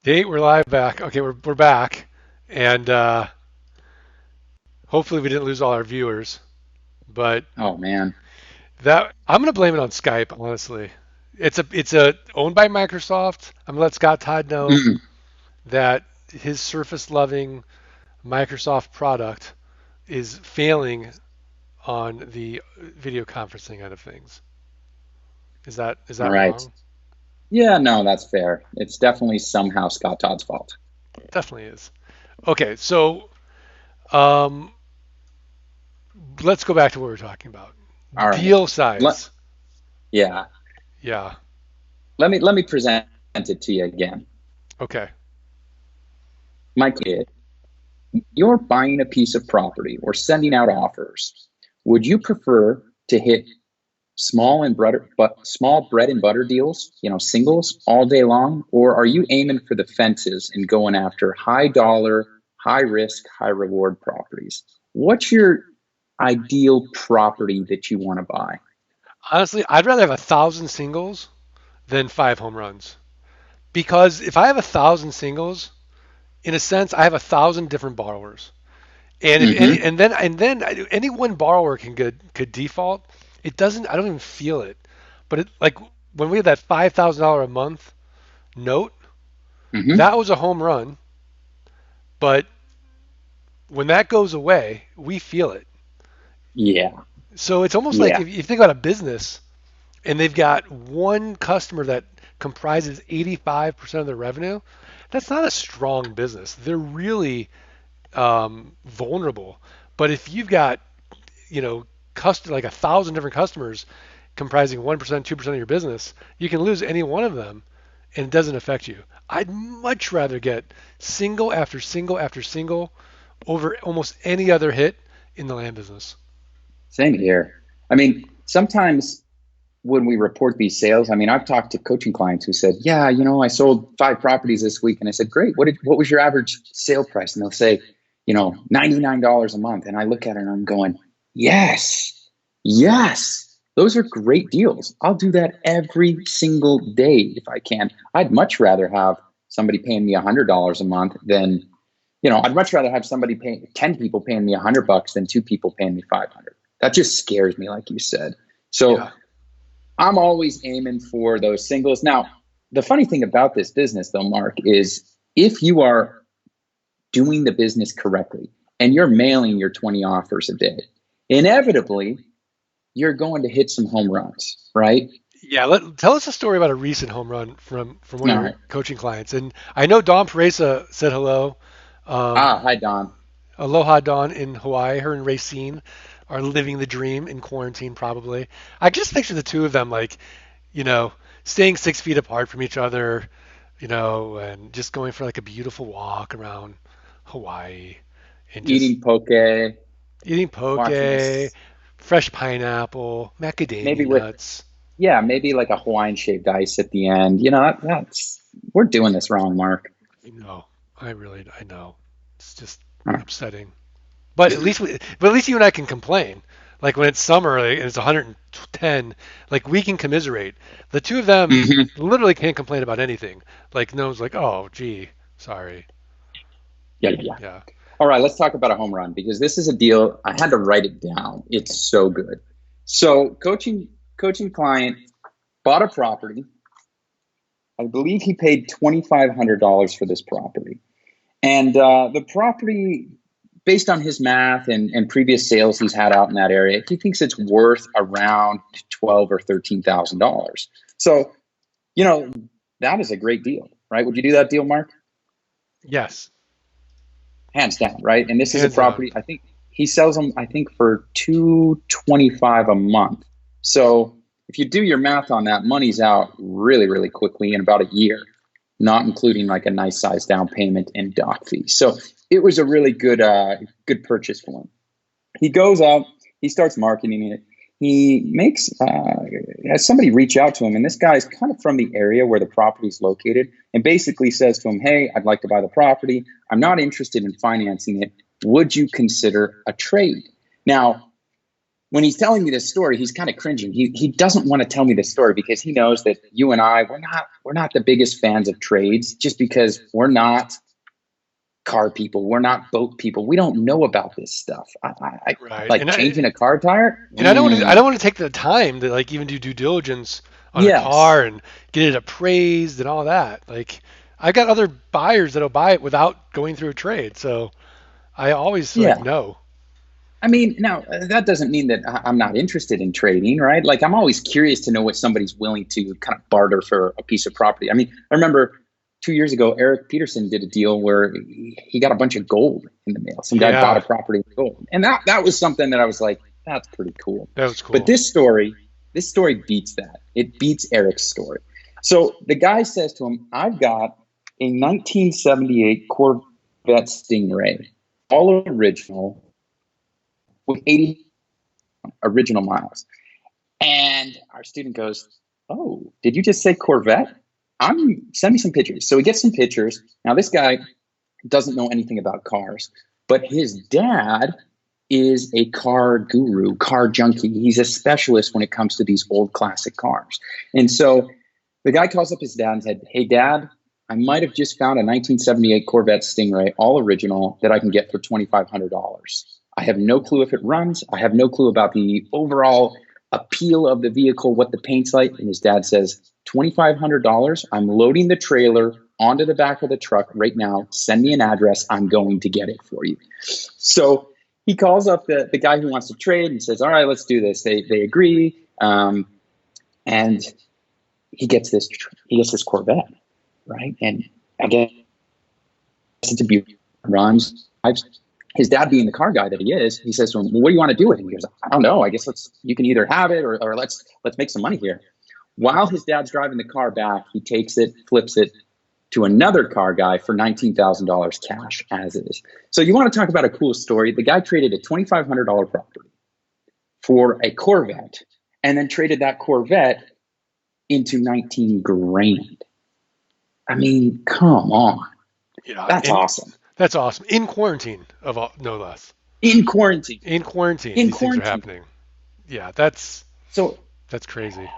Nate, we're live back. Okay, we're back, and hopefully we didn't lose all our viewers. But Oh man. that I'm gonna blame it on Skype. Honestly, it's a owned by Microsoft. I'm gonna let Scott Todd know Mm, that his Surface-loving Microsoft product is failing on the video conferencing end of things. Is that all right. wrong? Yeah, no, that's fair. It's definitely somehow Scott Todd's fault. Definitely is. Okay, so um, let's go back to what we were talking about. All right. Deal Let, size. yeah. Yeah. Let me present it to you again. Okay. My kid, you're buying a piece of property or sending out offers. Would you prefer to hit small bread and butter deals, singles all day long, or are you aiming for the fences and going after high dollar, high risk, high reward properties? What's your ideal property that you want to buy? Honestly, I'd rather have 1,000 singles than 5 home runs. Because if I have 1,000 singles, in a sense, I have 1,000 different borrowers. And if any, Hmm. and then any one borrower could default. It doesn't. I don't even feel it. But like when we had that $5,000 a month note, Hmm. that was a home run. But when that goes away, we feel it. Yeah. So it's almost like Yeah. if you think about a business and they've got one customer that comprises 85% of their revenue, that's not a strong business. They're really vulnerable. But if you've got, like 1,000 different customers comprising 1%, 2% of your business, you can lose any one of them and it doesn't affect you. I'd much rather get single after single after single over almost any other hit in the land business. Same here. I mean, sometimes when we report these sales, I mean, I've talked to coaching clients who said, "Yeah, I sold 5 properties this week," and I said, "Great. What was your average sale price?" And they'll say, $99 a month. And I look at it and I'm going, "Yes, yes, those are great deals. I'll do that every single day if I can. I'd much rather have somebody paying me $100 a month than, I'd much rather have somebody paying 10 people paying me $100 than 2 people paying me 500. That just scares me, like you said. So Yeah. I'm always aiming for those singles. Now, the funny thing about this business, though, Mark, is if you are doing the business correctly and you're mailing your 20 offers a day, inevitably you're going to hit some home runs, right? Yeah, tell us a story about a recent home run from one of All your right. coaching clients. And I know Dawn Paresa said hello. Um, Hi, Don. Aloha Dawn in Hawaii. Her and Racine are living the dream in quarantine, probably. I just picture the two of them like, you know, staying 6 feet apart from each other, and just going for like a beautiful walk around Hawaii and just Eating poke, eating poke, watching this, fresh pineapple, maybe macadamia with, nuts. yeah, maybe like a Hawaiian shaved ice at the end. We're doing this wrong, Mark. No, I know. It's just upsetting. But at least you and I can complain. Like when it's summer and it's 110, like we can commiserate. The two of them Mhm. literally can't complain about anything. Like no one's like, oh, gee, sorry. Yeah, yeah. Yeah. All right, let's talk about a home run because this is a deal. I had to write it down. It's so good. So, coaching client bought a property. I believe he paid $2,500 for this property, and the property, based on his math and previous sales he's had out in that area, he thinks it's worth around 12 or $13,000. So, you know, that is a great deal, right? Would you do that deal, Mark? Yes. Hands down, right? And this is a Hands down. property. I think he sells them. I think for 225 a month. So if you do your math on that, money's out really, really quickly in about a year, not including like a nice size down payment and doc fee. So it was a really good purchase for him. He goes out, he starts marketing it. He has somebody reach out to him, and this guy's kind of from the area where the property is located, and basically says to him, "Hey, I'd like to buy the property. I'm not interested in financing it. Would you consider a trade?" Now, when he's telling me this story, he's kind of cringing. He doesn't want to tell me this story because he knows that you and I, we're not the biggest fans of trades just because we're not car people. We're not boat people. We don't know about this stuff. Right. Like changing a car tire. And I don't want to take the time to like even do due diligence on a Yes. car and get it appraised and all that. Like I got other buyers that'll buy it without going through a trade. So I always like Yeah. no. I mean, now that doesn't mean that I'm not interested in trading, right? Like I'm always curious to know what somebody's willing to kind of barter for a piece of property. I mean, I remember 2 years ago, Eric Peterson did a deal where he got a bunch of gold in the mail. Some guy bought a Yeah, property with gold, and that was something that I was like, that's pretty cool. that was But cool. this story beats that. It beats Eric's story. So the guy says to him, "I've got a 1978 Corvette Stingray, all original, with 80 original miles." And our student goes, "Oh, did you just say Corvette? Send me some pictures." So he gets some pictures. Now this guy doesn't know anything about cars, but his dad is a car guru, car junkie. He's a specialist when it comes to these old classic cars. And so the guy calls up his dad and said, "Hey, Dad, I might have just found a 1978 Corvette Stingray, all original, that I can get for $2,500. I have no clue if it runs. I have no clue about the overall appeal of the vehicle, what the paint's like." And his dad says, $2,500. I'm loading the trailer onto the back of the truck right now. Send me an address. I'm going to get it for you. So he calls up the guy who wants to trade and says, "All right, let's do this." They agree. And he gets this Corvette, right? And I guess it's a beautiful runs. His dad, being the car guy that he is, he says to him, "Well, what do you want to do with it?" And he goes, "I don't know. I guess you can either have it or let's make some money here." While his dad's driving the car back, he takes it, flips it to another car guy for $19,000 cash as is. So you want to talk about a cool story? The guy traded a $2,500 property for a Corvette and then traded that Corvette into 19 grand. I mean, come on. Yeah, That's and awesome. that's awesome. In quarantine, of all, no less. In quarantine. In quarantine, In these things are quarantine. happening. Yeah, So, that's crazy.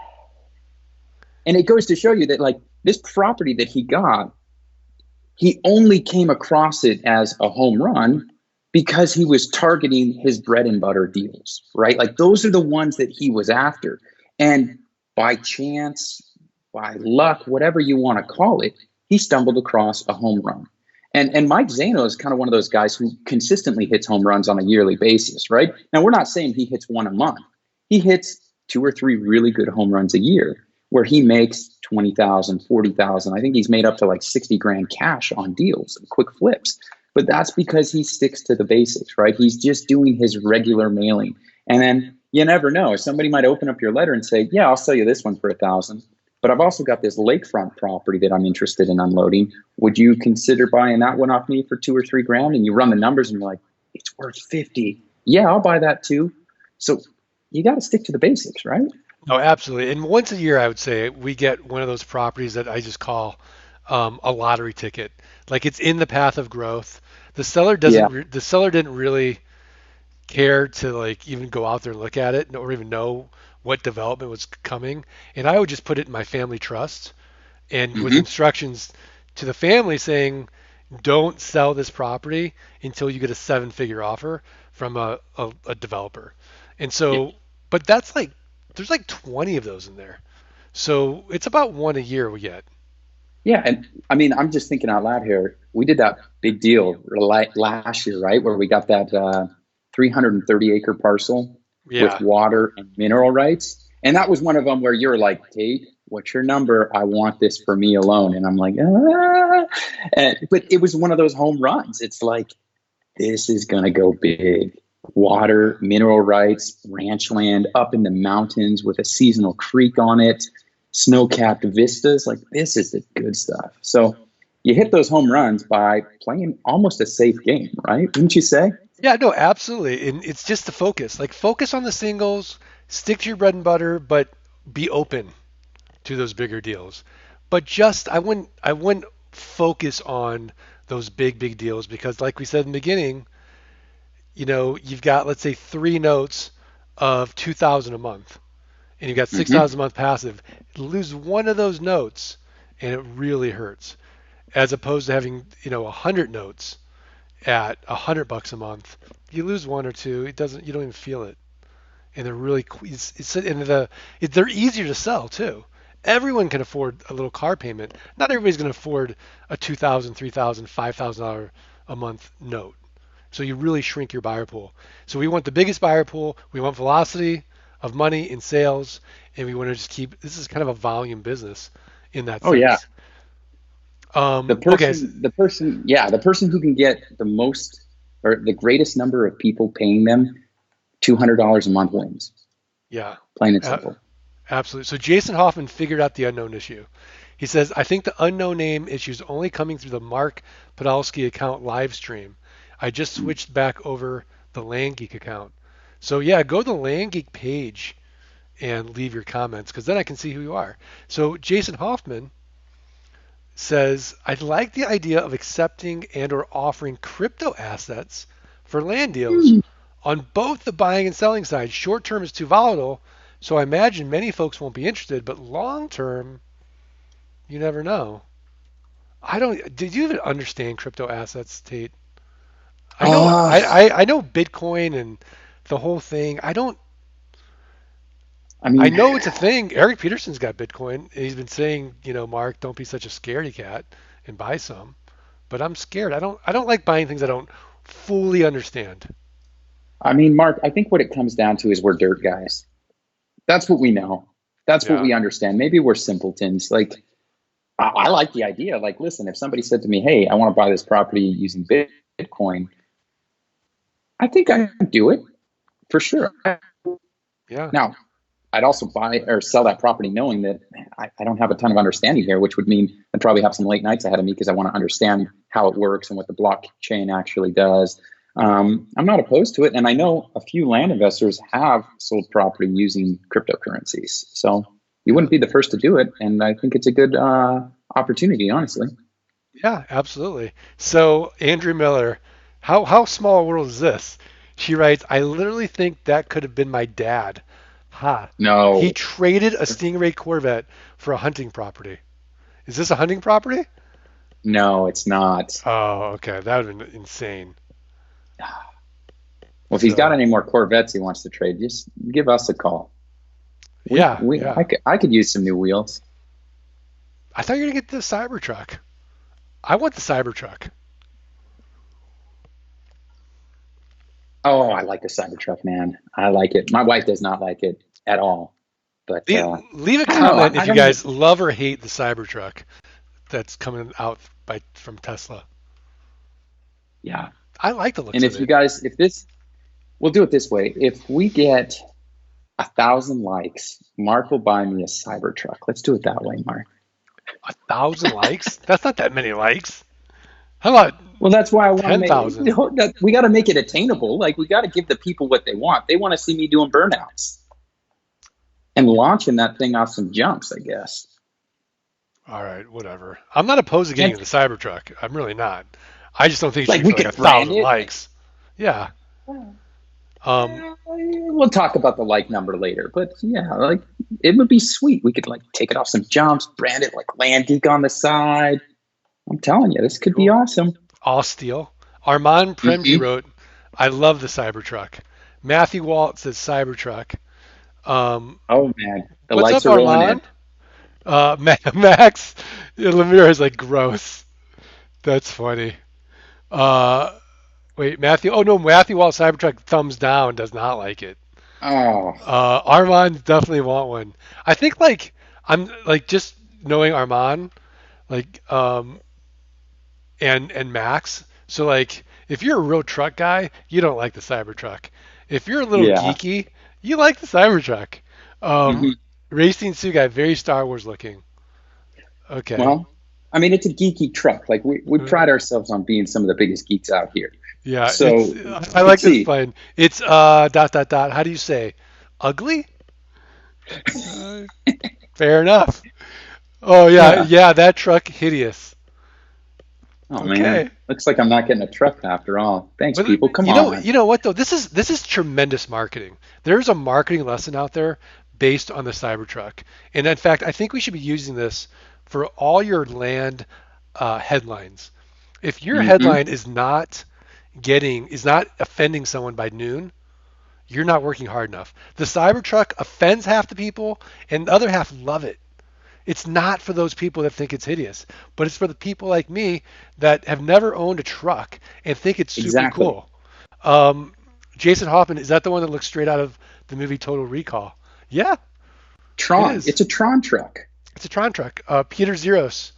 and it goes to show you that, like, this property that he got, he only came across it as a home run because he was targeting his bread and butter deals, right? Like, those are the ones that he was after. And by chance, by luck, whatever you want to call it, he stumbled across a home run. And Mike Zano is kind of one of those guys who consistently hits home runs on a yearly basis, right? Now, we're not saying he hits one a month. He hits two or three really good home runs a year where he makes 20,000, 40,000. I think he's made up to like 60 grand cash on deals and quick flips. But that's because he sticks to the basics, right? He's just doing his regular mailing. And then you never know. Somebody might open up your letter and say, "Yeah, I'll sell you this one for 1,000. But I've also got this lakefront property that I'm interested in unloading. Would you consider buying that one off me for 2 or 3 grand?" And you run the numbers and you're like, "It's worth 50. Yeah, I'll buy that too." So you got to stick to the basics, right? No, absolutely. And once a year, I would say we get one of those properties that I just call a lottery ticket. Like it's in the path of growth. Yeah. The seller didn't really care to like even go out there and look at it or even know what development was coming. And I would just put it in my family trust and with Hmm. instructions to the family saying, don't sell this property until you get a seven-figure offer from a developer. And Yeah. so, but that's like, there's like 20 of those in there. So it's about one a year we get. Yeah. And I mean, I'm just thinking out loud here. We did that big deal last year, right? Where we got that 330-acre parcel with Yeah. water and mineral rights. And that was one of them where you're like, "Kate, what's your number? I want this for me alone." And I'm like, "Ah." But it was one of those home runs. It's like, this is going to go big. Water, mineral rights, ranch land up in the mountains with a seasonal creek on it, snow-capped vistas. Like, this is the good stuff. So you hit those home runs by playing almost a safe game, right? Wouldn't you say? Yeah, no, absolutely. And it's just the focus. Like focus on the singles, stick to your bread and butter, but be open to those bigger deals. But just I wouldn't focus on those big deals because like we said in the beginning, you've got let's say three notes of 2,000 a month, and you got Hmm. 6,000 a month passive, lose one of those notes, and it really hurts. As opposed to having 100 notes at $100 a month, you lose one or two, it doesn't, you don't even feel it, and they're really it's and they're easier to sell too. Everyone can afford a little car payment. Not everybody's going to afford a 2,000, 3,000, $5,000 a month note. So you really shrink your buyer pool. So we want the biggest buyer pool. We want velocity of money in sales, and we want to just keep. This is kind of a volume business in that Oh yeah. sense. Okay. The person who can get the most or the greatest number of people paying them $200 a month wins. Yeah. Plain and Uh, simple. Absolutely. So Jason Hoffman figured out the unknown issue. He says, I think the unknown name issue is only coming through the Mark Podolsky account live stream. I just switched back over the Land Geek account. So yeah, go to the Land Geek page and leave your comments because then I can see who you are. So Jason Hoffman says, I like the idea of accepting and or offering crypto assets for land deals on both the buying and selling side. Short term is too volatile, so I imagine many folks won't be interested, but long term, you never know. I don't. Did you even understand crypto assets, Tate? I know. Uh, I know Bitcoin and the whole thing. I don't. I I mean, know it's a thing. Eric Peterson's got Bitcoin, and he's been saying, Mark, don't be such a scaredy cat and buy some. But I'm scared. I don't like buying things I don't fully understand. Mark, I think what it comes down to is we're dirt guys. That's what we know. That's what Yeah. we understand. Maybe we're simpletons. Like, I like the idea. Like, listen, if somebody said to me, hey, I want to buy this property using Bitcoin, I think I could do it for sure. Yeah. Now, I'd also buy or sell that property knowing that I don't have a ton of understanding here, which would mean I'd probably have some late nights ahead of me because I want to understand how it works and what the blockchain actually does. I'm not opposed to it. And I know a few land investors have sold property using cryptocurrencies. So you Yeah. wouldn't be the first to do it. And I think it's a good opportunity, honestly. Yeah, absolutely. So Andrew Miller, how small a world is this? She writes, I literally think that could have been my dad. Ha. He No, traded a Stingray Corvette for a hunting property. Is this a hunting property? no, it's not. Oh, okay. That would have been insane. Well, if he's got So, any more Corvettes he wants to trade, just give us a call. yeah, yeah. I could use some new wheels. I thought you were going to get the Cybertruck. I want the Cybertruck. Oh, I like the Cybertruck, man. I like it. My wife does not like it at all. But Leave a I don't know. comment if I you don't know. guys love or hate the Cybertruck that's coming out from Tesla. Yeah. I like the looks And of if you it. guys, if this, we'll do it this way. If we get 1,000 likes, Mark will buy me a Cybertruck. Let's do it that way, Mark. 1,000 likes? That's not that many likes. How about Well, that's why I want to make 10,000? we got to make it attainable. Like we got to give the people what they want. They want to see me doing burnouts and launching that thing off some jumps, I guess. All right, whatever. I'm not opposed to getting And the Cybertruck. I'm really not. I just don't think it should like be we for like could a brand thousand it. likes. Yeah. Um, We'll talk about the like number later, but yeah, like it would be sweet. We could like take it off some jumps, brand it like Land Geek on the side. I'm telling you, this could be cool. awesome. All steel. Armand Premji Hmm. wrote, I love the Cybertruck. Matthew Walt says Cybertruck. Um, Oh man, the what's lights up, are rolling in. Armand? Max Lemire is like gross. That's funny. Uh, wait, Matthew. Oh no, Matthew Walt Cybertruck thumbs down. Does not like it. Oh, Armand definitely want one. I think like I'm like just knowing Armand like and Max. So like if you're a real truck guy, you don't like the Cybertruck. If you're a little yeah. geeky, you like the Cybertruck. Um, Hmm. Racing Suit guy, very Star Wars looking. Okay. Well, it's a geeky truck. Like we pride ourselves on being some of the biggest geeks out here. Yeah, it's So I like let's this see. plane. It's dot dot dot. How do you say? Ugly? Uh, Fair enough. Oh yeah, Yeah. yeah, that truck hideous. Oh man, Okay. looks like I'm not getting a truck after all. Thanks, But people. Come you know, on. you know what though? This is tremendous marketing. There's a marketing lesson out there based on the Cybertruck, and in fact, I think we should be using this for all your land headlines. If your Hmm. headline is not offending someone by noon, you're not working hard enough. The Cybertruck offends half the people, and the other half love it. It's not for those people that think it's hideous, but it's for the people like me that have never owned a truck and think it's super Exactly. cool. Um, Jason Hoffman, is that the one that looks straight out of the movie Total Recall? Yeah, it Tron. is. It's a Tron truck. It's a Tron truck. Peter Zeros.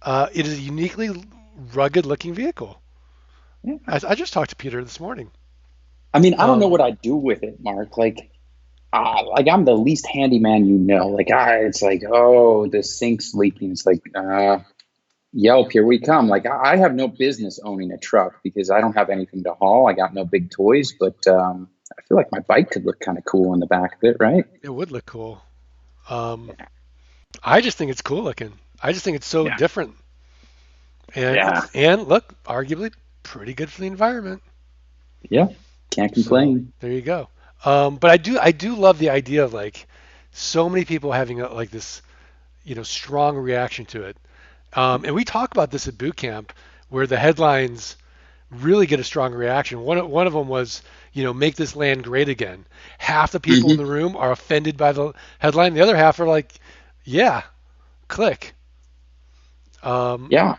It is a uniquely rugged looking vehicle. Yeah. I just talked to Peter this morning. I mean, I don't know Um, what I'd do with it, Mark. Like I'm the least handyman you know. It's like, oh, the sink's leaking. It's like, Yelp, here we come. Like, I have no business owning a truck because I don't have anything to haul. I got no big toys, but I feel like my bike could look kind of cool in the back of it, right? it would look cool. Um, I just think it's cool looking. I just think it's so Yeah. different. Yeah. And look, arguably pretty good for the environment. Yeah. Can't So complain. there you go. But I do love the idea of like so many people having like this strong reaction to it. And we talk about this at boot camp where the headlines really get a strong reaction. One of them was make this land great again. Half the people in Hmm. the room are offended by the headline. The other half are like, yeah, click. Um, Yeah.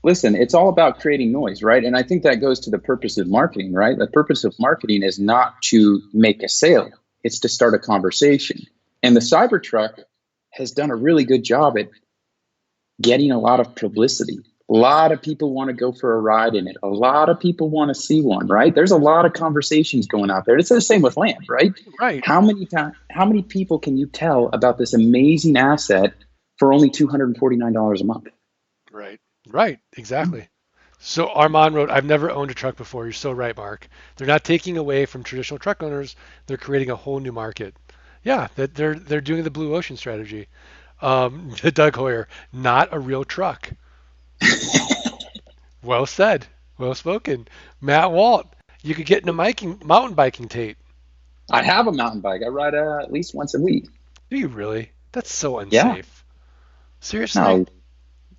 Listen, it's all about creating noise, right? And I think that goes to the purpose of marketing, right? The purpose of marketing is not to make a sale, it's to start a conversation. And the Cybertruck has done a really good job at getting a lot of publicity. A lot of people want to go for a ride in it. A lot of people want to see one, right? There's a lot of conversations going out there. It's the same with land, right? right, How many people can you tell about this amazing asset for only $249 a month? right, right, exactly. So Armand wrote, I've never owned a truck before. You're so right, Mark. They're not taking away from traditional truck owners. They're creating a whole new market. Yeah, that they're doing the blue ocean strategy. Doug Hoyer, not a real truck. Well said. Well spoken. Matt Walt, you could get into mountain biking, Tate. I have a mountain bike. I ride at least once a week. Do you really? That's so Yeah. unsafe. Seriously? No.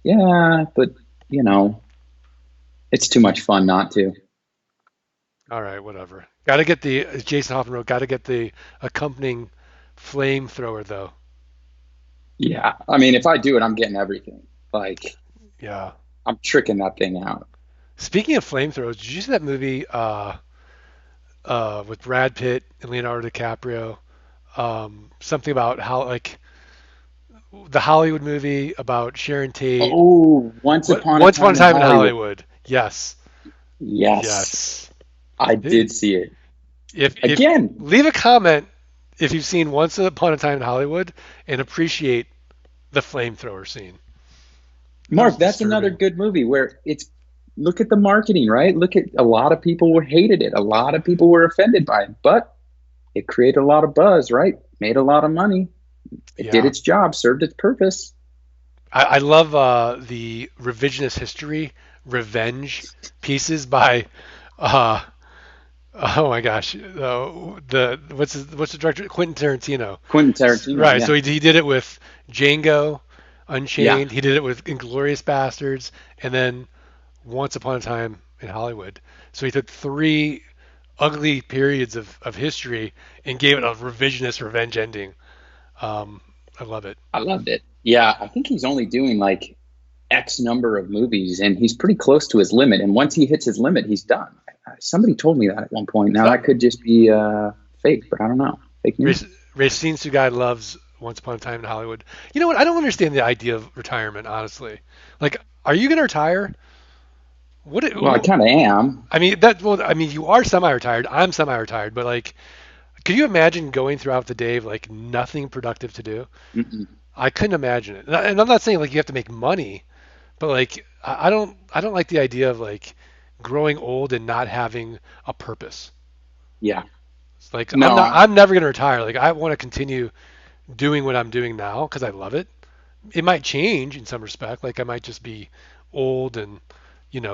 Yeah, but you know, it's too much fun not to. All right, whatever. Got to get the, as Jason Hoffman wrote, got to get the accompanying flamethrower, though. Yeah. I mean, if I do it, I'm getting everything. Like, Yeah. I'm tricking that thing out. Speaking of flamethrowers, did you see that movie with Brad Pitt and Leonardo DiCaprio? Something about how, like, the Hollywood movie about Sharon Tate. Oh, Once What? Upon a Once Upon a Time in Time in Hollywood. Hollywood. Yes. Yes, Yes. I did see it. If Again, leave a comment if you've seen Once Upon a Time in Hollywood and appreciate the flamethrower scene. That was Mark, that's another disturbing. good movie where it's look at the marketing, right? Look at a lot of people were hated it. A lot of people were offended by it, but it created a lot of buzz, right? Made a lot of money. It did Yeah. its job, served its purpose. I love the revisionist history revenge pieces by uh, oh my gosh, the what's the director, Quentin Tarantino. Quentin Tarantino, Right, yeah. so he did it with Django Yeah. Unchained. He did it with Inglorious Bastards, and then Once Upon a Time in Hollywood. So he took three ugly periods of history and gave it a revisionist revenge ending. I love it. I loved it. Yeah, I think he's only doing like X number of movies and he's pretty close to his limit. And once he hits his limit, he's done. Somebody told me that at one point. Now, So that could just be fake, but I don't know. Fake news? Racine Sugai loves Once Upon a Time in Hollywood. You know what? I don't understand the idea of retirement, honestly. Like, are you going to retire? What? Well, I kind of am. I mean, that. Well, I mean, you are semi-retired. I'm semi-retired, but like, could you imagine going throughout the day with like nothing productive to do? Mm-mm. I couldn't imagine it. And I'm not saying like you have to make money, but like, I don't like the idea of like growing old and not having a purpose. Yeah. It's like No, I'm never going to retire. Like, I want to continue doing what I'm doing now because I love it. It might change in some respect. Like I might just be old and,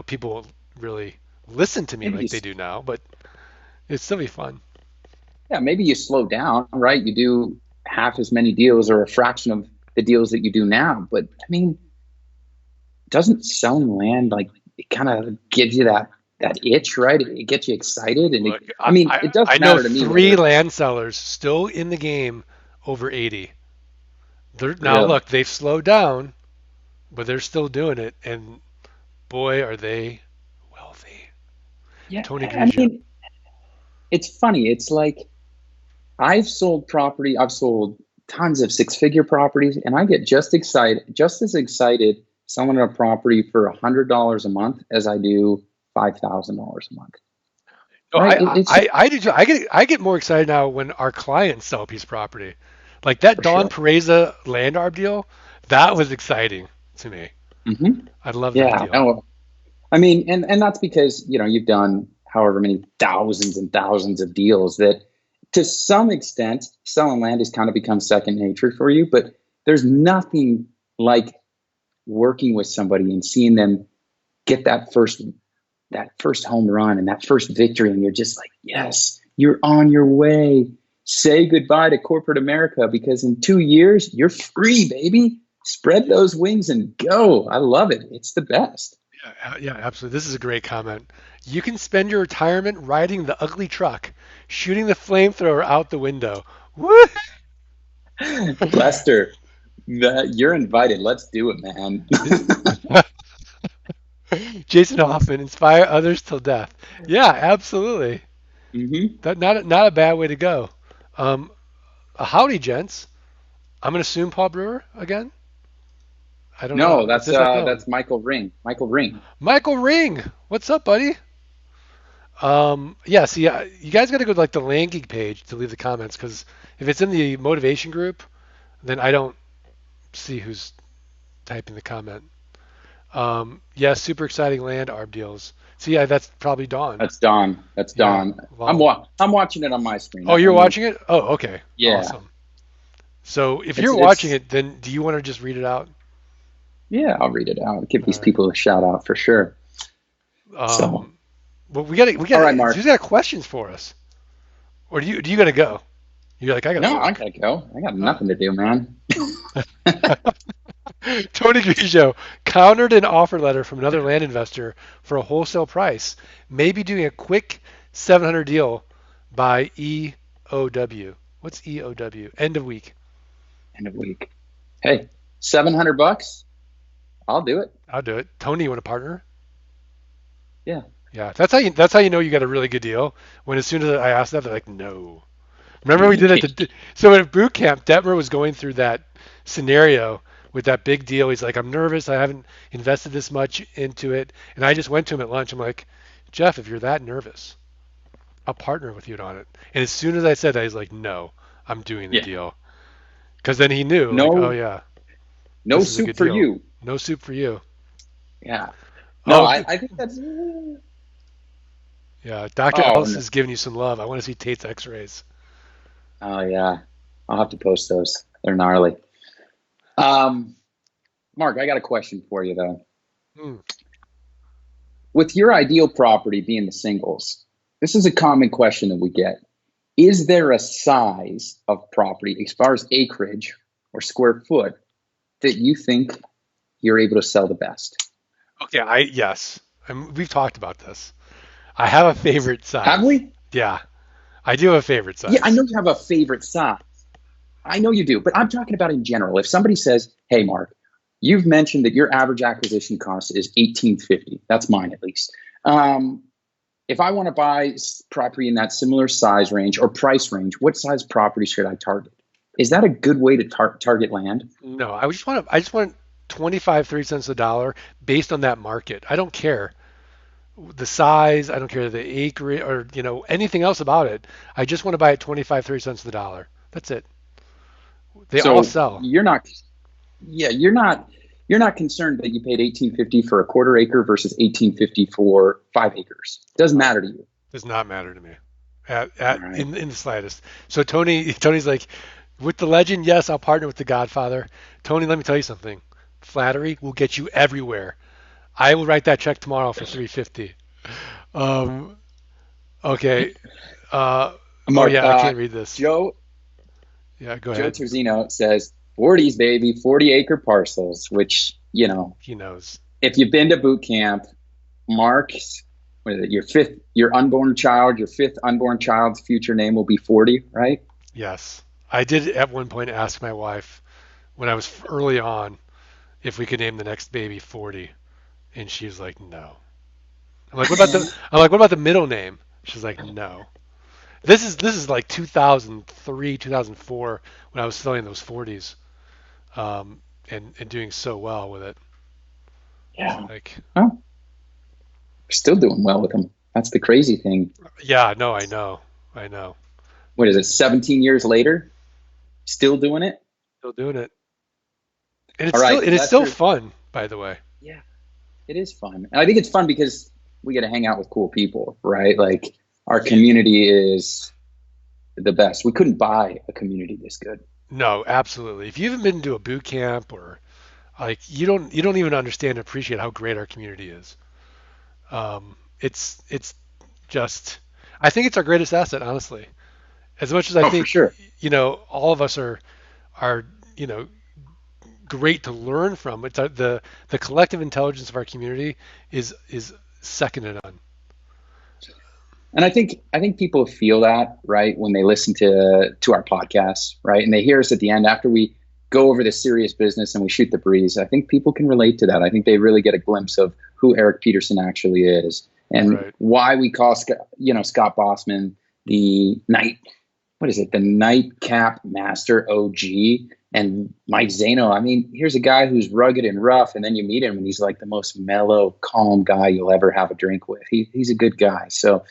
people won't really listen to me Maybe you, like they do now, but it'd still be fun. yeah, maybe you slow down, right? You do half as many deals or a fraction of the deals that you do now. But I mean, doesn't selling land like it kind of gives you that itch, right? It gets you excited, and Look, I mean, it I doesn't know matter to me three whether land sellers still in the game over 80. Now really. look, they've slowed down, but they're still doing it, and boy, are they wealthy. Yeah, Tony I Grigio. mean, it's funny. It's like I've sold tons of six-figure properties, and I get just as excited selling a property for $100 a month as I do $5,000 a month. No, Right? It's just I do too. I get more excited now when our clients sell a piece of property. Like that for Don sure. Pereza land arb deal, that was exciting to me. Hmm. I love that Yeah. deal. No, I mean, and that's because you've done however many thousands and thousands of deals that, to some extent, selling land has kind of become second nature for you. But there's nothing like working with somebody and seeing them get that first home run and that first victory, and you're just like, yes, you're on your way. Say goodbye to corporate America because in 2 years you're free, baby. Spread those wings and go. I love it. It's the best. Yeah, yeah, absolutely. This is a great comment. You can spend your retirement riding the ugly truck, shooting the flamethrower out the window. Woo! Lester, you're invited. Let's do it, man. Jason Hoffman, inspire others till death. Yeah, absolutely. Hmm. That not a bad way to go. Um, howdy, gents. I'm gonna assume Paul Brewer again. I don't No, know. It that's says unknown. that's Michael Ring. Michael Ring. Michael Ring, what's up, buddy? Yeah. See, you guys got to go to like the Land Geek page to leave the comments because if it's in the motivation group, then I don't see who's typing the comment. Yeah, super exciting land arb deals. So yeah, that's probably Dawn. That's Don. That's Yeah. Don. Well. I'm watching it on my screen. Oh, I you're mean, watching it? Oh, okay. yeah. Awesome. So if It's you're watching it's it, then do you want to just read it out? yeah. I'll read it out. Give All these right. people a shout out for sure. So, Um, well, we all got right, who's Mark. got questions for us, or do you got to go? You're like I got to No, I work. gotta go. I got Oh. nothing to do, man. Tony Grigio countered an offer letter from another land investor for a wholesale price, maybe doing a quick 700 deal by EOW. What's EOW? End of week. End of week. Hey, $700. I'll do it. I'll do it. Tony, you want a partner? Yeah. Yeah, that's how you know you got a really good deal. When as soon as I asked that, they're like, no. Remember we did that. So at boot camp, Detmer was going through that scenario with that big deal. He's like, I'm nervous. I haven't invested this much into it. And I just went to him at lunch. I'm like, Jeff, if you're that nervous, I'll partner with you on it. And as soon as I said that, he's like, no, I'm doing the Yeah. deal. Because then he knew, like, oh No, yeah, no this is a soup good for deal. you. No soup for you. Yeah. No, Oh, I think that's. yeah. Dr. Oh Ellis no. is giving you some love. I want to see Tate's X-rays. Oh yeah. I'll have to post those. They're gnarly. Um, Mark, I got a question for you though. Hmm. With your ideal property being the singles, this is a common question that we get. Is there a size of property, as far as acreage or square foot, that you think you're able to sell the best? Okay, yes. We've talked about this. I have a favorite Have size. we? Yeah, I do have a favorite Yeah, I size. know you have a favorite size. I know you do, but I'm talking about in general. If somebody says, "Hey, Mark, you've mentioned that your average acquisition cost is 1850. That's mine at least. Um, if I want to buy property in that similar size range or price range, what size property should I target? Is that a good way to target land? No, I just want 25, 30 cents a dollar based on that market. I don't care the size. I don't care the acre or anything else about it. I just want to buy it 25, 30 cents the dollar. That's it. They all So sell. you're not, yeah, you're not concerned that you paid 1850 for a quarter acre versus 1850 for 5 acres. Doesn't No, matter to you. does not matter to me All right. in the slightest. So Tony's like, With the legend, yes, I'll partner with the Godfather. Tony, let me tell you something. Flattery will get you everywhere. I will write that check tomorrow for 350. Um, okay. Uh, oh Mark, yeah, I can't read this. Joe Yeah, go Joe ahead. Terzino says 40s, baby, 40-acre parcels, which, He knows. if you've been to boot camp, Mark's, what is it, your unborn child, your fifth unborn child's future name will be 40, right? Yes, I did at one point ask my wife when I was early on if we could name the next baby 40, and she was like, no. I'm like, what about the middle name? She's like, no. This is like 2003, 2004 when I was filling those 40s, and doing so well with it. Yeah. Like, Well, we're still doing well with them. That's the crazy thing. yeah, no, I know. What is it, 17 years later? Still doing it? Still doing it, and All right, it's still Lester. fun, by the way. Yeah, it is fun. And I think it's fun because we get to hang out with cool people, right? Like our community is the best. We couldn't buy a community this good. No, absolutely. If you haven't been to a boot camp or like you don't even understand and appreciate how great our community is. It's just I think it's our greatest asset, honestly. As much as I Oh, for think sure. all of us are you know great to learn from. It's the collective intelligence of our community is second to none. And I think people feel that, right, when they listen to our podcast, right? And they hear us at the end after we go over the serious business and we shoot the breeze. I think people can relate to that. I think they really get a glimpse of who Eric Peterson actually is and Right. why we call Scott Bossman the night what is it? The nightcap master OG and Mike Zano. I mean, here's a guy who's rugged and rough, and then you meet him and he's like the most mellow, calm guy you'll ever have a drink with. He's a good guy. So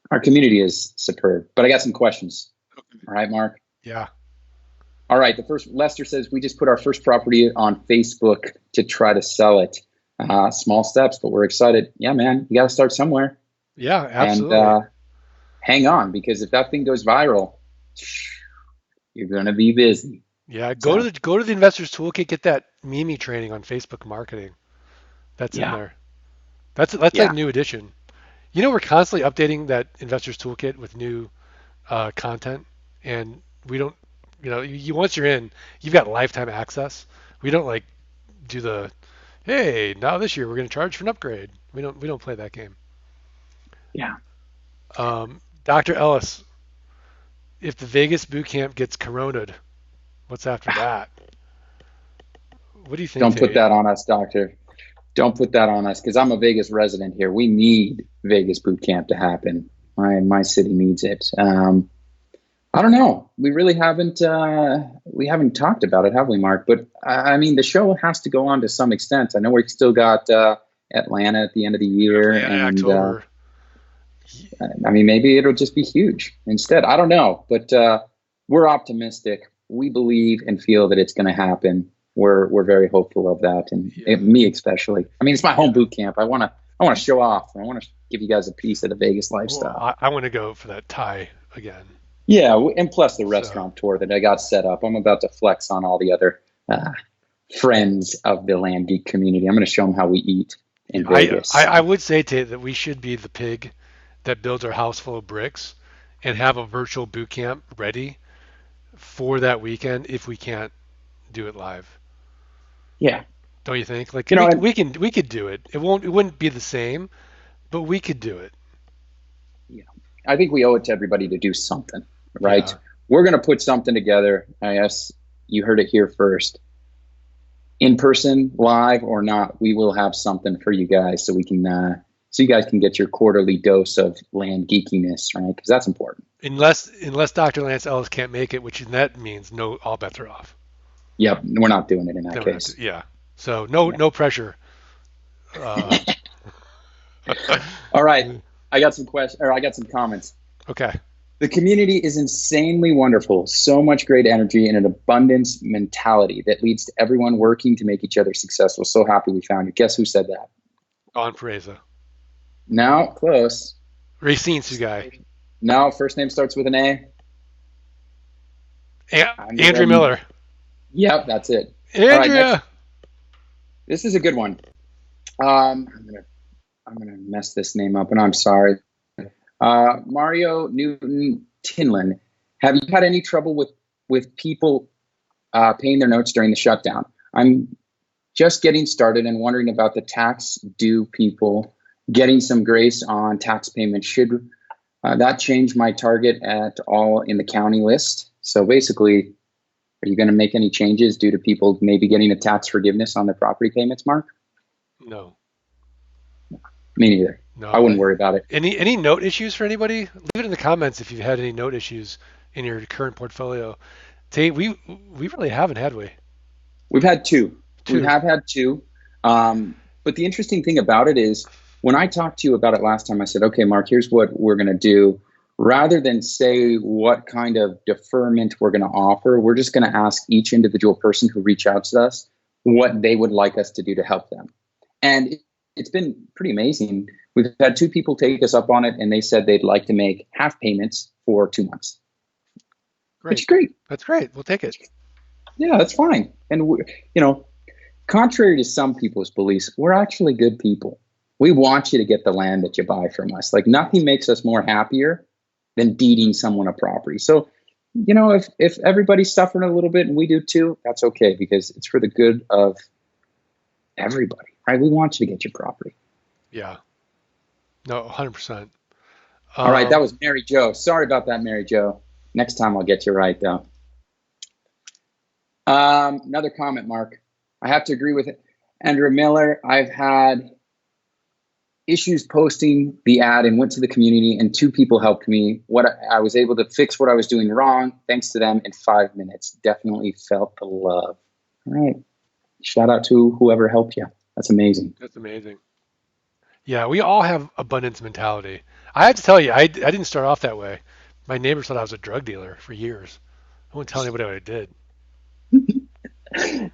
our community is superb. But I got some questions. All right, Mark. Yeah. All right. The first, Lester says we just put our first property on Facebook to try to sell it. Small steps, but we're excited. Yeah, man, you got to start somewhere, Yeah, and absolutely. hang on because if that thing goes viral, you're gonna be busy. Yeah, So go to the investors toolkit, get that Mimi training on Facebook marketing. That's in yeah, there. That's a yeah, new edition. We're constantly updating that investors toolkit with new content, and we don't, once you're in, you've got lifetime access. We don't like do the, hey, now this year we're going to charge for an upgrade. We don't play that game. yeah. Dr. Ellis, if the Vegas boot camp gets coroned, what's after that? What do you think, Don't put Tate? that on us, doctor. Don't put that on us because I'm a Vegas resident here. We need Vegas boot camp to happen. My city needs it. I don't know. We really haven't we haven't talked about it, have we, Mark? But I mean, the show has to go on to some extent. I know we still got Atlanta at the end of the year, Atlanta, and October. I mean, maybe it'll just be huge instead. I don't know, but we're optimistic. We believe and feel that it's going to happen. We're very hopeful of that, and Yeah, me especially. I mean, it's my home yeah. boot camp. I want to show off. I want to give you guys a piece of the Vegas Well, lifestyle. I want to go for that tie again. Yeah, and plus the So. restaurant tour that I got set up. I'm about to flex on all the other uh, friends of the Land Geek community. I'm going to show them how we eat in Yeah, I, Vegas. I I So, would say that we should be the pig that builds our house full of bricks and have a virtual boot camp ready for that weekend if we can't do it live. yeah, Don't you think? Like you know, we could do it. It wouldn't be the same, but we could do it. yeah, I think we owe it to everybody to do something, right? Yeah. We're going to put something together. I guess you heard it here first. In person, live or not, we will have something for you guys so we can so you guys can get your quarterly dose of land geekiness, right? Because that's important. Unless Dr. Lance Ellis can't make it, which that means no all bets are off. Yep, we're not doing it in that Then we're not case. yeah. So no pressure. Uh, All right, I got some questions, or I got some comments. okay. The community is insanely wonderful. So much great energy and an abundance mentality that leads to everyone working to make each other successful. So happy we found you. Guess who said that? On Pareza. Now, close. Racine guy. Now, first name starts with an A. I'm gonna go Andrew ahead and, Miller. yep, that's it. All right, next. Andrea. This is a good one. I'm gonna mess this name up, and I'm sorry. Mario Newton Tinlin. Have you had any trouble with people paying their notes during the shutdown? I'm just getting started and wondering about the tax due people getting some grace on tax payments. Should that change my target at all in the county list? So basically, are you going to make any changes due to people maybe getting a tax forgiveness on their property payments, Mark? No. Me neither. I No. wouldn't worry about it. Any note issues for anybody? Leave it in the comments if you've had any note issues in your current portfolio. Tate, we really haven't, had we? We've had two. We Two. have had two. But the interesting thing about it is when I talked to you about it last time, I said, okay, Mark, here's what we're going to do. Rather than say what kind of deferment we're going to offer, we're just going to ask each individual person who reach out to us what they would like us to do to help them. And it's been pretty amazing. We've had two people take us up on it, and they said they'd like to make half payments for 2 months, which is Great. great. That's great. We'll take it. Yeah, that's fine. And contrary to some people's beliefs, we're actually good people. We want you to get the land that you buy from us. Like nothing makes us more happier than deeding someone a property. So, if everybody's suffering a little bit and we do too, that's okay because it's for the good of everybody, right? We want you to get your property. Yeah. No, 100%. All right, that was Mary Jo. Sorry about that, Mary Jo. Next time I'll get you right though. Another comment, Mark. I have to agree with it. Andrew Miller. I've had issues posting the ad and went to the community, and two people helped me. I was able to fix what I was doing wrong thanks to them in 5 minutes. Definitely felt the love. All right. Shout out to whoever helped you. That's amazing. That's amazing. Yeah, we all have abundance mentality. I have to tell you, I didn't start off that way. My neighbors thought I was a drug dealer for years. I wouldn't tell anybody what I did.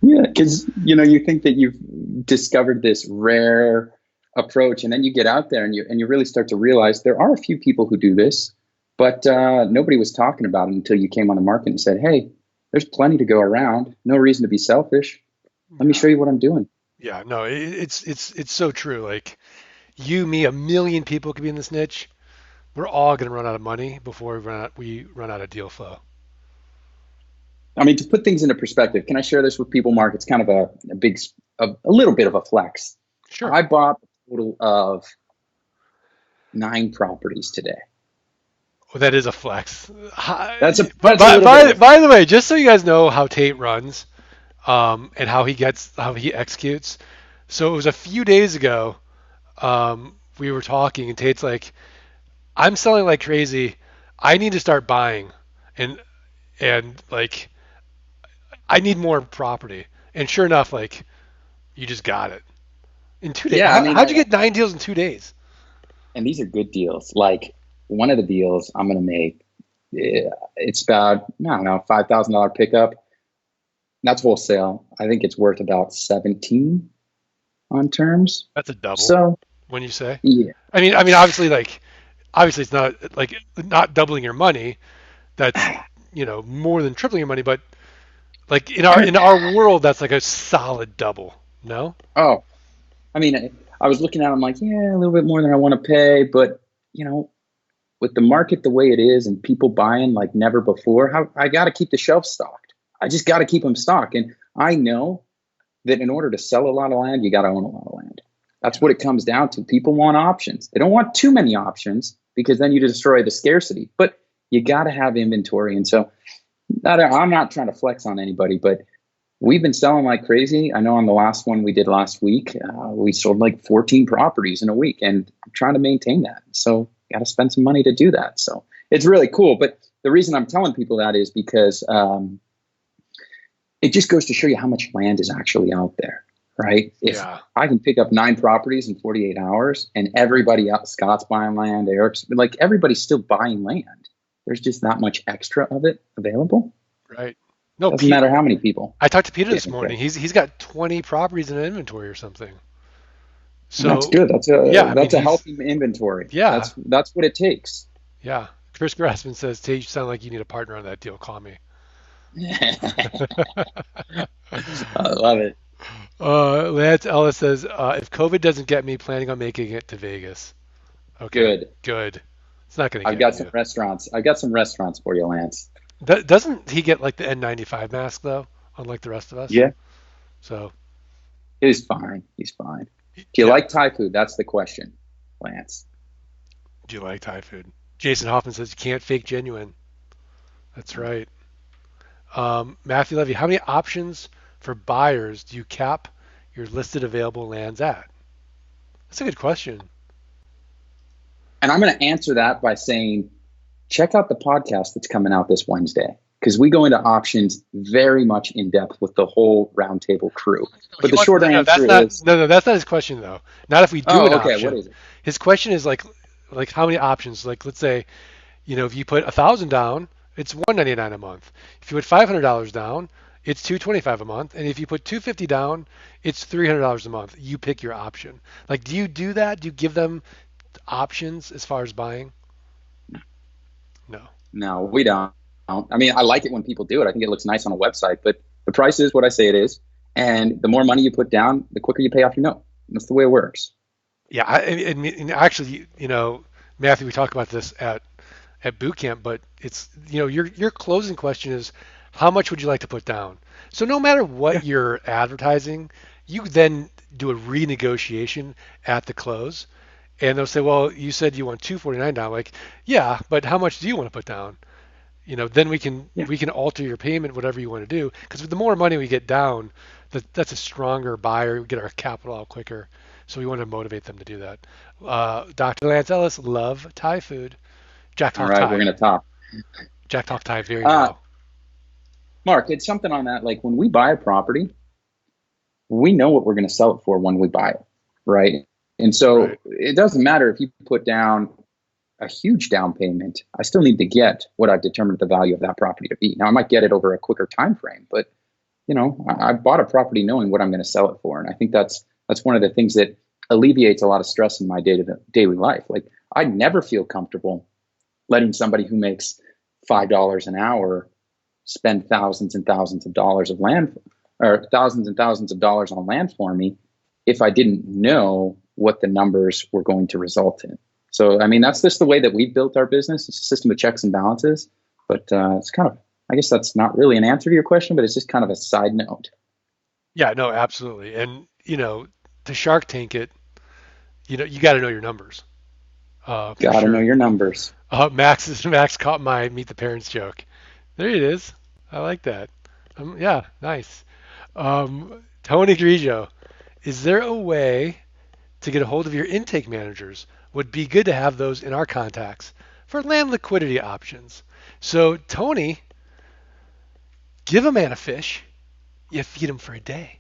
Yeah, because you think that you've discovered this rare approach, and then you get out there and you really start to realize there are a few people who do this, but nobody was talking about it until you came on the market and said, "Hey, there's plenty to go around. No reason to be selfish. Let me Yeah. show you what I'm doing." Yeah, no, it's so true. Like you, me, a million people could be in this niche. We're all gonna run out of money before we run out of deal flow. I mean, to put things into perspective, can I share this with people, Mark? It's kind of a little bit of a flex. Sure. I bought a total of 9 properties today. Well, that is a flex. Hi- That's a But that's a little bit of a by the way, just so you guys know how Tate runs, and how he executes. So it was a few days ago. We were talking, and Tate's like, "I'm selling like crazy. I need to start buying, and like I need more property." And sure enough, like you just got it in 2 days. yeah. I mean, How'd you get 9 deals in 2 days? and these are good deals. Like one of the deals I'm going to make, it's about I don't know $5,000 pickup. That's wholesale. I think it's worth about 17 on terms. That's a double So when you say. yeah, I mean, obviously it's not like not doubling your money. That's more than tripling your money, but like in our world, that's like a solid double. No? oh, I mean, I was looking at it, I'm like, yeah, a little bit more than I want to pay, but you know, with the market the way it is and people buying like never before, I got to keep the shelf stocked. I just got to keep them stocked. And I know that in order to sell a lot of land, you got to own a lot of land. That's what it comes down to. People want options. They don't want too many options because then you destroy the scarcity, but you got to have inventory. And so I'm not trying to flex on anybody, but we've been selling like crazy. I know on the last one we did last week, we sold like 14 properties in a week, and I'm trying to maintain that. So got to spend some money to do that. So it's really cool. But the reason I'm telling people that is because it just goes to show you how much land is actually out there, right? If Yeah. I can pick up 9 properties in 48 hours and everybody else, Scott's buying land, Eric's, like everybody's still buying land. There's just not much extra of it available. Right. No, Doesn't matter how many people. I talked to Peter this get morning. it. He's got 20 properties in inventory or something. And that's So good. That's yeah, I mean a healthy inventory. yeah, That's what it takes. yeah. Chris Grassman says, "Tate, you sound like you need a partner on that deal. Call me." I love it. Lance Ellis says, if COVID doesn't get me, planning on making it to Vegas. Okay, Good. good. It's not going to I've get got some you. restaurants. I've got some restaurants for you, Lance. Doesn't he get like the N95 mask though, unlike the rest of us? Yeah, So, he's fine. He's fine. Do you yeah. like Thai food? That's the question, Lance. Do you like Thai food? Jason Hoffman says you can't fake genuine. That's right. Matthew Levy, how many options for buyers do you cap your listed available lands at? That's a good question. And I'm going to answer that by saying, check out the podcast that's coming out this Wednesday because we go into options very much in depth with the whole roundtable crew. But He the wants short no, answer that's not is, no, no, that's not his question though. Not if we do an oh, okay, what option. is it? His question is like how many options? Like let's say, if you put 1,000 down, it's 199 a month. If you put $500 down, it's 225 a month. And if you put 250 down, it's $300 a month. You pick your option. Like, do you do that? Do you give them options as far as buying? No. No, we don't. I mean, I like it when people do it. I think it looks nice on a website, but the price is what I say it is. And the more money you put down, the quicker you pay off your note. That's the way it works. Yeah, and actually, Matthew, we talked about this at boot camp, but it's your closing question is how much would you like to put down? So no matter Yeah. what you're advertising, you then do a renegotiation at the close, and they'll say, well, you said you want 249 down. Like, yeah, but how much do you want to put down? Then we can Yeah. we can alter your payment, whatever you want to do, because the more money we get down, that's a stronger buyer. We get our capital out quicker, so we want to motivate them to do that. Dr. Lance Ellis, love Thai food. Jack All Talk right, we're Thai. going to talk. Jack Talk Thai, very Uh, well. Mark, it's something on that. Like when we buy a property, we know what we're going to sell it for when we buy it, right? And so Right. it doesn't matter if you put down a huge down payment. I still need to get what I've determined the value of that property to be. Now I might get it over a quicker time frame, but I bought a property knowing what I'm going to sell it for, and I think that's one of the things that alleviates a lot of stress in my daily life. Like I never feel comfortable letting somebody who makes $5 an hour spend thousands and thousands of dollars of land or thousands and thousands of dollars on land for me if I didn't know what the numbers were going to result in. So, I mean, that's just the way that we've built our business. It's a system of checks and balances, but it's kind of, I guess that's not really an answer to your question, but it's just kind of a side note. Yeah, no, absolutely. And to Shark Tank it, you got to know your numbers, for Got to know sure. your numbers. Max caught my meet the parents joke. There it is. I like that. Yeah, nice. Tony Grigio, is there a way to get a hold of your intake managers? Would be good to have those in our contacts for land liquidity options. So Tony, give a man a fish, you feed him for a day.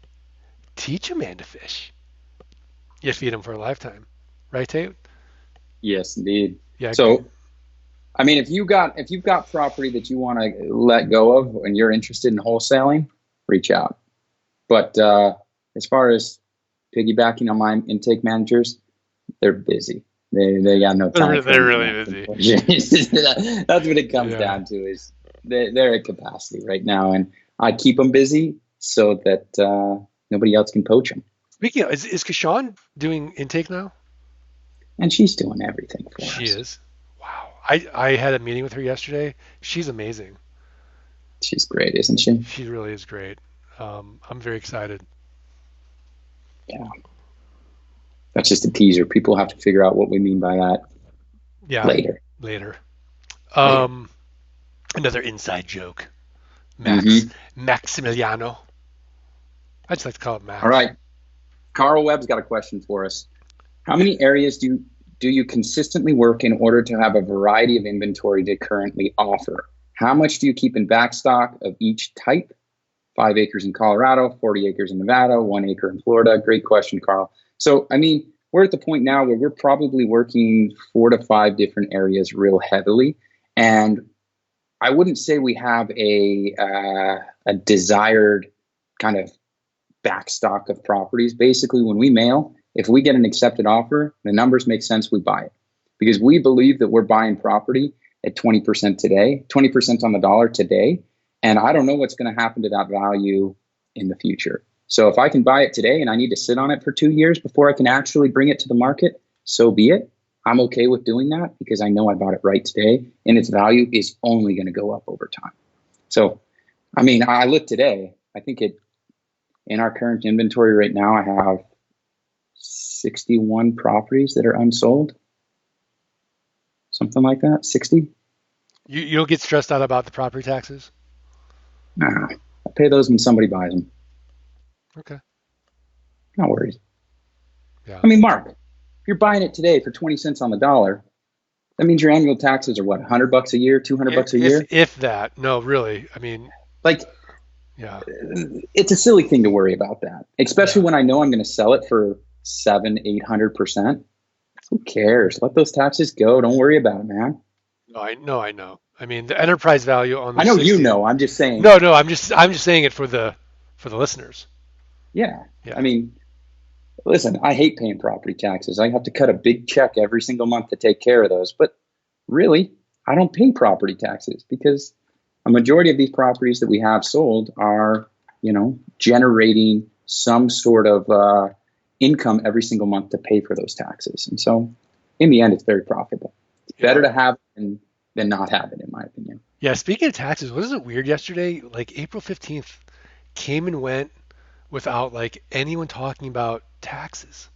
Teach a man to fish, you feed him for a lifetime. Right, Tate? Yes, indeed. Yeah. So, I mean, if you've got property that you want to let go of and you're interested in wholesaling, reach out. But as far as piggybacking on my intake managers, they're busy. They got no time for They're anything really else. busy. That's what it comes Yeah. down to is they're at capacity right now, and I keep them busy so that nobody else can poach them. Speaking of, is Kashan doing intake now? And she's doing everything for She us. is. Wow. I had a meeting with her yesterday. She's amazing. She's great, isn't she? She really is great. I'm very excited. Yeah. That's just a teaser. People have to figure out what we mean by that Yeah, later. later. Later. Um, Another inside joke. Mm-hmm. Maximiliano. I just like to call it All Max. right. Carl Webb's got a question for us. How many areas do you consistently work in order to have a variety of inventory to currently offer? How much do you keep in backstock of each type? 5 acres in Colorado, 40 acres in Nevada, 1 acre in Florida. Great question, Carl. So, I mean, we're at the point now where we're probably working 4 to 5 different areas real heavily. And I wouldn't say we have a desired kind of backstock of properties. Basically, when we mail, if we get an accepted offer, the numbers make sense, we buy it. Because we believe that we're buying property at 20% today, 20% on the dollar today. And I don't know what's going to happen to that value in the future. So if I can buy it today and I need to sit on it for 2 years before I can actually bring it to the market, so be it. I'm okay with doing that because I know I bought it right today and its value is only going to go up over time. So, I mean, I look today, I think in our current inventory right now, I have 61 properties that are unsold. Something like that, 60. You don't get stressed out about the property taxes? Nah, I pay those when somebody buys them. Okay. Not worried. Yeah. I mean, Mark, if you're buying it today for 20 cents on the dollar, that means your annual taxes are what, $100 a year, $200 a year? If that. No, really. I mean, Like, yeah. it's a silly thing to worry about that, especially Yeah. when I know I'm going to sell it for 700-800%. Who cares? Let those taxes go. Don't worry about it, man. No, I know. I mean, the enterprise value on I the know you 60. know. I'm just saying. No, I'm just saying it for the listeners. Yeah. I Yeah. mean, listen, I hate paying property taxes. I have to cut a big check every single month to take care of those. But really, I don't pay property taxes because a majority of these properties that we have sold are, generating some sort of income every single month to pay for those taxes. And so in the end, it's very profitable. It's better Yeah. to have it than not have it, in my opinion. Yeah, speaking of taxes, wasn't it weird yesterday? Like April 15th came and went without like anyone talking about taxes.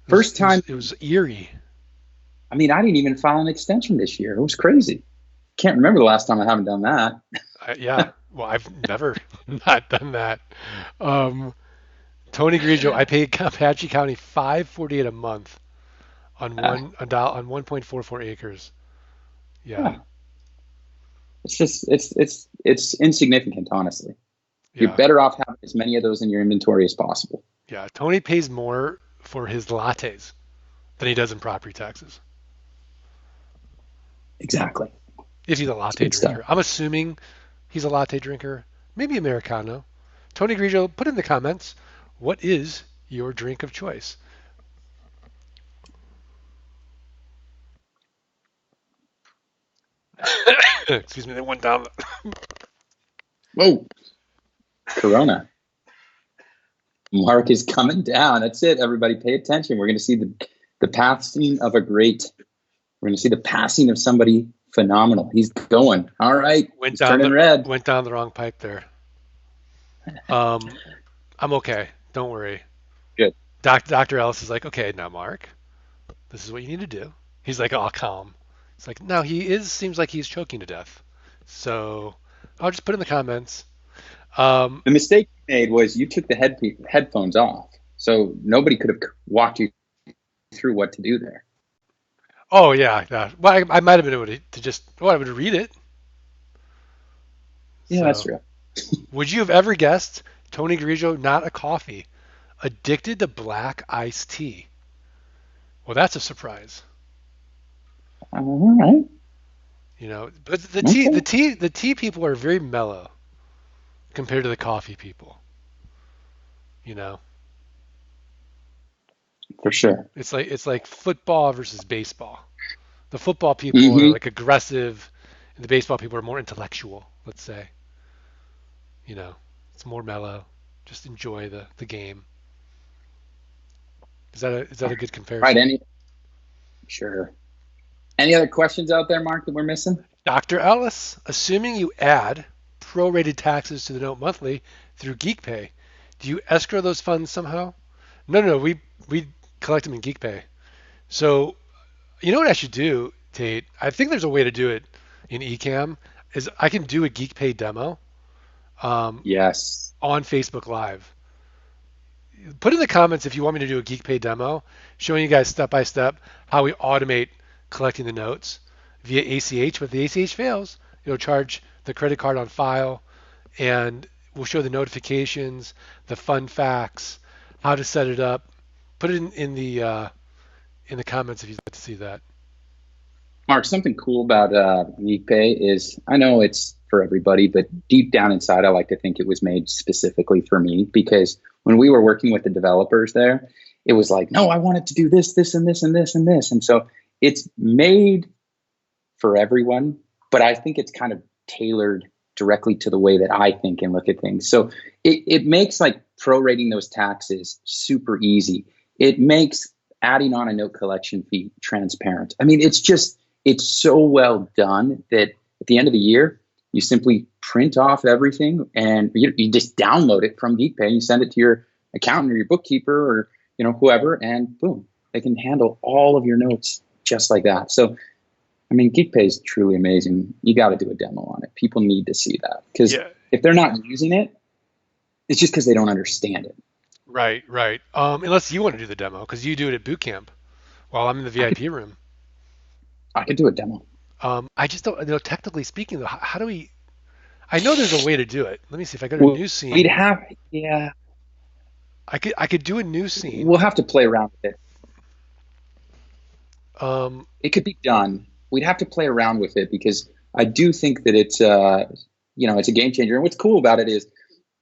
It was First it was time, it was eerie. I mean, I didn't even file an extension this year. It was crazy. Can't remember the last time I haven't done that. Yeah. Well, I've never not done that. Um, Tony Grigio, I pay Apache County 548 a month on Uh, 1.44 acres. Yeah. yeah, it's just it's insignificant, honestly. You're Yeah. better off having as many of those in your inventory as possible. Yeah. Tony pays more for his lattes than he does in property taxes. Exactly. If he's a It's latte good stuff. drinker. I'm assuming he's a latte drinker, maybe Americano. Tony Grigio, put in the comments, what is your drink of choice? Excuse me, they went down. Whoa, Corona. Mark is coming down. That's it. Everybody pay attention. We're going to see the passing of a great. We're going to see the passing of somebody phenomenal. He's going. All right. Went He's down turning the red. went down the wrong pipe there. Um, I'm okay. Don't worry. Good. Dr. Ellis is like, okay, now Mark, this is what you need to do. He's like, all calm. It's like, no, seems like he's choking to death. So I'll just put in the comments. The mistake you made was you took the headphones off. So nobody could have walked you through what to do there. Oh yeah. Well, I might have been able to just, I would read it. Yeah, that's So, true. would you have ever guessed Tony Grigio not a coffee, addicted to black iced tea? Well, that's a surprise. All right. But Okay. the tea people are very mellow compared to the coffee people. You know, For sure. it's like football versus baseball. The football people are Mm-hmm. like aggressive, and the baseball people are more intellectual. Let's say, it's more mellow. Just enjoy the game. Is that a good Right. comparison? Sure. Any other questions out there, Mark, that we're missing? Dr. Ellis, assuming you add prorated taxes to the note monthly through Geek Pay, do you escrow those funds somehow? No. We collect them in Geek Pay. So you know what I should do, Tate? I think there's a way to do it in Ecamm. Is I can do a Geek Pay demo um, Yes. on Facebook Live. Put in the comments if you want me to do a Geek Pay demo, showing you guys step by step how we automate collecting the notes via ACH. But if the ACH fails, it'll charge the credit card on file, and we'll show the notifications, the fun facts, how to set it up. Put it in the comments if you'd like to see that. Mark, something cool about Geek Pay is I know it's for everybody, but deep down inside, I like to think it was made specifically for me because when we were working with the developers there, it was like, no, I wanted to do this, this, and this, and this, and this. And so it's made for everyone, but I think it's kind of tailored directly to the way that I think and look at things. So it makes like prorating those taxes super easy. It makes adding on a note collection fee transparent. I mean, it's so well done that at the end of the year, you simply print off everything and you just download it from Geek Pay. You send it to your accountant or your bookkeeper or whoever, and boom, they can handle all of your notes just like that. So, I mean, Geek Pay is truly amazing. You got to do a demo on it. People need to see that because if they're not using it, it's just because they don't understand it. Right, right. Unless you want to do the demo, because you do it at boot camp while I'm in the VIP room. I could do a demo. I just don't, technically speaking, though, how do we? I know there's a way to do it. Let me see if I go to a new scene. Yeah. I could do a new scene. We'll have to play around with it. Um, It could be done. We'd have to play around with it because I do think that it's it's a game changer. And what's cool about it is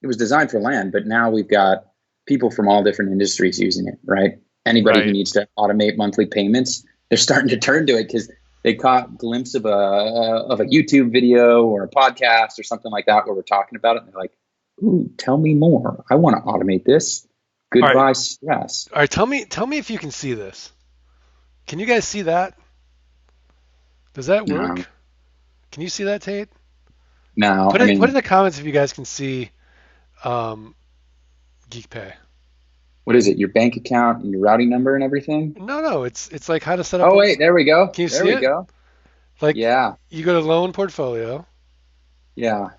it was designed for land, but now we've got people from all different industries using it, right? Anybody who needs to automate monthly payments, they're starting to turn to it because they caught a glimpse of a YouTube video or a podcast or something like that where we're talking about it. And they're like, ooh, tell me more. I want to automate this. Goodbye stress. All right, tell me if you can see this. Can you guys see that? Does that work? No. Can you see that, Tate? No. Put in the comments if you guys can see Geek Pay. What is it? Your bank account and your routing number and everything? No. It's like how to set up. Oh wait, there we go. Can you there see we it? go. Like yeah. You go to loan portfolio. Yeah.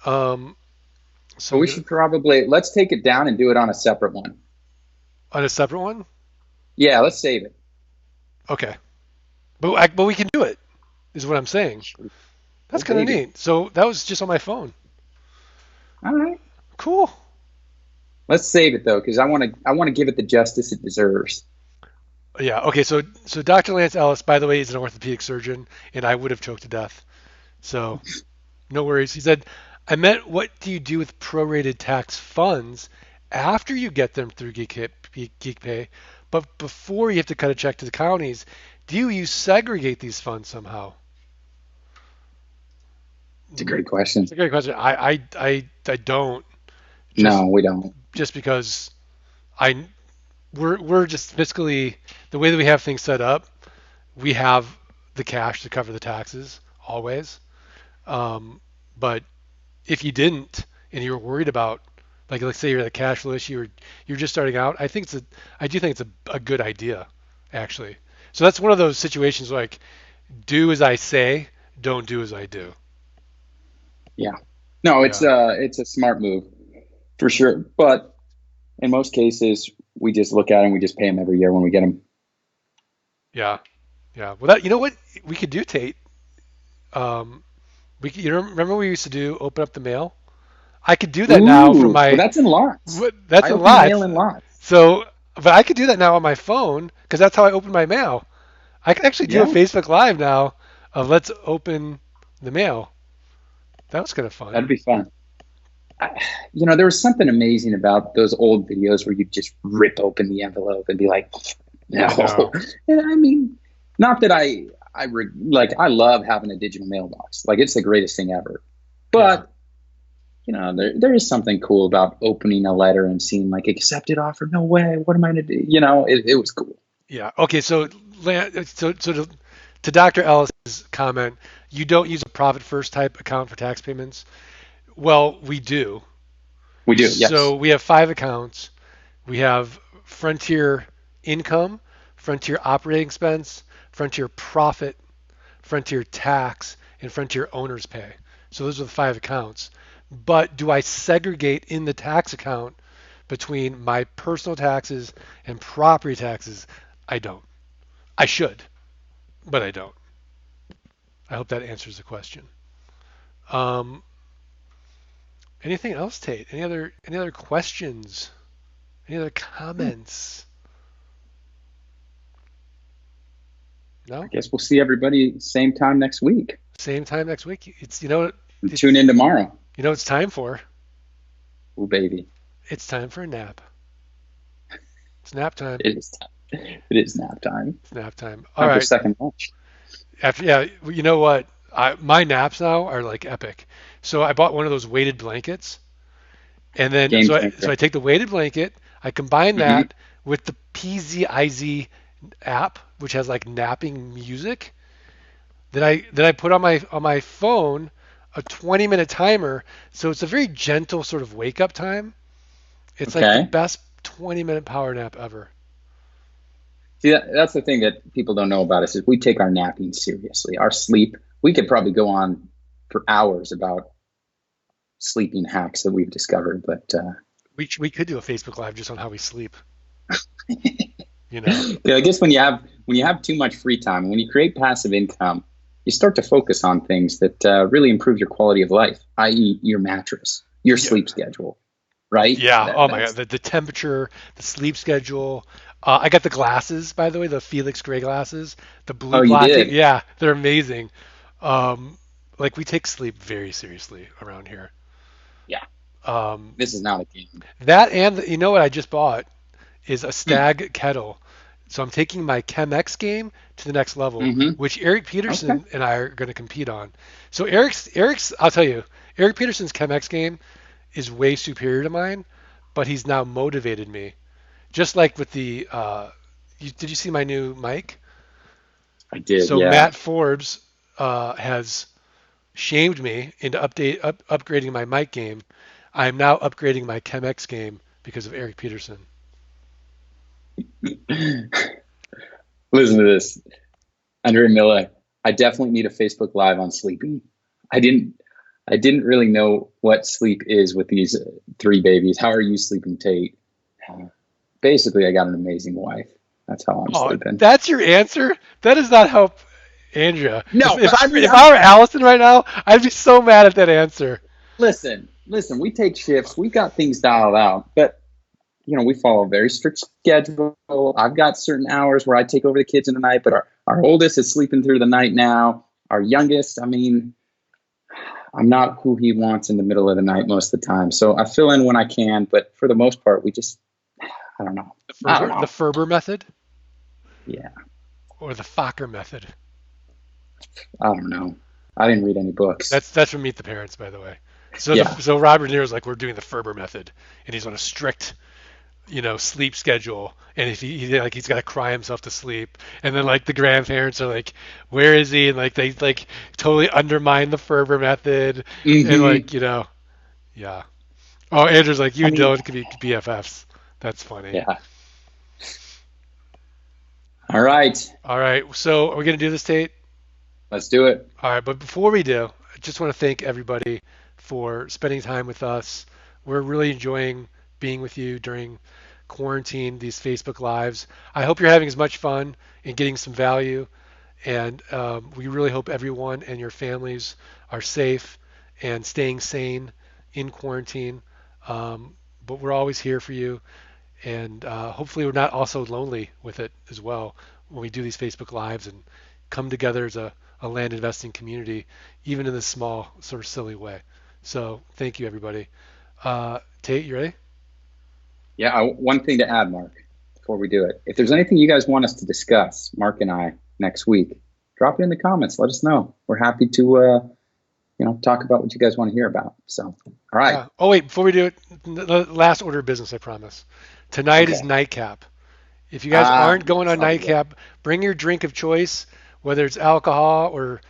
So we should probably let's take it down and do it on a separate one. On a separate one? Yeah, let's save it. Okay. But we can do it, is what I'm saying. That's kind of neat. So that was just on my phone. All right. Cool. Let's save it though, because I want to give it the justice it deserves. Yeah. Okay. So Dr. Lance Ellis, by the way, is an orthopedic surgeon, and I would have choked to death. So no worries. He said, I meant, what do you do with prorated tax funds after you get them through Geek Pay, but before you have to cut a check to the counties? Do you segregate these funds somehow? It's a great question. It's a great question. I don't. No, we don't. Just because we're just fiscally, the way that we have things set up, we have the cash to cover the taxes always. But if you didn't and you were worried about, like, let's say you're at a cash flow issue or you're just starting out, I do think it's a good idea, actually. So that's one of those situations like, do as I say, don't do as I do. Yeah. No, it's a smart move for sure. But in most cases, we just look at them, we just pay them every year when we get them. Yeah. Yeah. Well, you know what we could do, Tate? Remember we used to do open up the mail? I could do that now from my. Well, that's in lots. That's in lots. Mail in lots. So, but I could do that now on my phone because that's how I open my mail. I can actually do a Facebook Live now of let's open the mail. That was kind of fun. That'd be fun. There was something amazing about those old videos where you just rip open the envelope and be like, no. And I mean, not that I love having a digital mailbox. Like, it's the greatest thing ever. But there is something cool about opening a letter and seeing like accepted offer. No way. What am I going to do? It was cool. Yeah. Okay. So to Dr. Ellis's comment, you don't use a profit first type account for tax payments. Well, we do. We do. Yes. So we have 5 accounts. We have Frontier Income, Frontier Operating Expense, Frontier Profit, Frontier Tax, and Frontier Owner's Pay. So those are the 5 accounts. But do I segregate in the tax account between my personal taxes and property taxes? I don't. I should, but I don't. I hope that answers the question. Anything else, Tate? Any other questions? Any other comments? No? I guess we'll see everybody same time next week. Same time next week. Tune in tomorrow. You know what it's time for? Oh, baby. It's time for a nap. It's nap time. It is time. It is nap time. It's nap time. All right. Second lunch. You know what? My naps now are like epic. So I bought one of those weighted blankets, and then Game so I changer. take the weighted blanket, I combine Hmm. that with the PZIZ app, which has like napping music. Then I put on my phone a 20-minute timer, so it's a very gentle sort of wake up time. It's like the Okay. best 20-minute power nap ever. See, that's the thing that people don't know about us is we take our napping seriously. Our sleep, we could probably go on for hours about sleeping hacks that we've discovered, but We could do a Facebook Live just on how we sleep. You know. yeah, I guess when you have too much free time, when you create passive income, you start to focus on things that really improve your quality of life, i.e., your mattress, your Yeah. sleep schedule, right? Yeah. That Oh my God. that's The temperature, the sleep schedule. I got the glasses, by the way, the Felix Gray glasses, the blue oh, you blocky. did, Yeah, they're amazing. Um, like we take sleep very seriously around here. yeah. Um, This is not a game. that and you know what I just bought is a Hmm. Stag kettle. So I'm taking my Chemex game to the next level, Mm-hmm. which Eric Okay. Peterson and I are going to compete on. So Eric's I'll tell you, Eric Peterson's Chemex game is way superior to mine, but he's now motivated me. Just like with the did you see my new mic? I did, So yeah. Matt Forbes has shamed me into upgrading my mic game. I am now upgrading my Chemex game because of Eric Peterson. Listen to this, Andre Miller. I definitely need a Facebook Live on sleeping. I didn't. I didn't really know what sleep is with these three babies. How are you sleeping, Tate? Basically, I got an amazing wife. That's how I'm Oh, sleeping. that's your answer? That does not help Andrea. No, but I mean, If I were Allison right now, I'd be so mad at that answer. listen. We take shifts. We got things dialed out, but we follow a very strict schedule. I've got certain hours where I take over the kids in the night, but our oldest is sleeping through the night now. Our youngest, I mean, I'm not who he wants in the middle of the night most of the time. So I fill in when I can, but for the most part, we just, I don't know. I don't The know. Ferber method Yeah, or the Fokker method. I don't know. I didn't read any books. That's from Meet the Parents, by the way. Yeah. So Robert De Niro's like we're doing the Ferber method, and he's on a strict sleep schedule, and if like he's got to cry himself to sleep, and then like the grandparents are like, where is he? And like they like totally undermine the Ferber method, and Hmm. like yeah. Oh, Andrew's like you I and mean, Dylan could be BFFs. That's funny. yeah. All right. All right, so are we gonna do this, Tate? Let's do it. All right, but before we do, I just want to thank everybody for spending time with us. We're really enjoying being with you during quarantine, these Facebook Lives. I hope you're having as much fun and getting some value. And we really hope everyone and your families are safe and staying sane in quarantine. But we're always here for you. And hopefully, we're not also lonely with it as well when we do these Facebook Lives and come together as a land investing community, even in this small, sort of silly way. So, thank you, everybody. Tate, you ready? Yeah. One thing to add, Mark, before we do it. If there's anything you guys want us to discuss, Mark and I, next week, drop it in the comments. Let us know. We're happy to, talk about what you guys want to hear about. So, all right. Yeah. Oh, wait, before we do it, the last order of business, I promise. Tonight is Okay. nightcap. If you guys aren't going Let's on not do that. nightcap, bring your drink of choice, whether it's alcohol or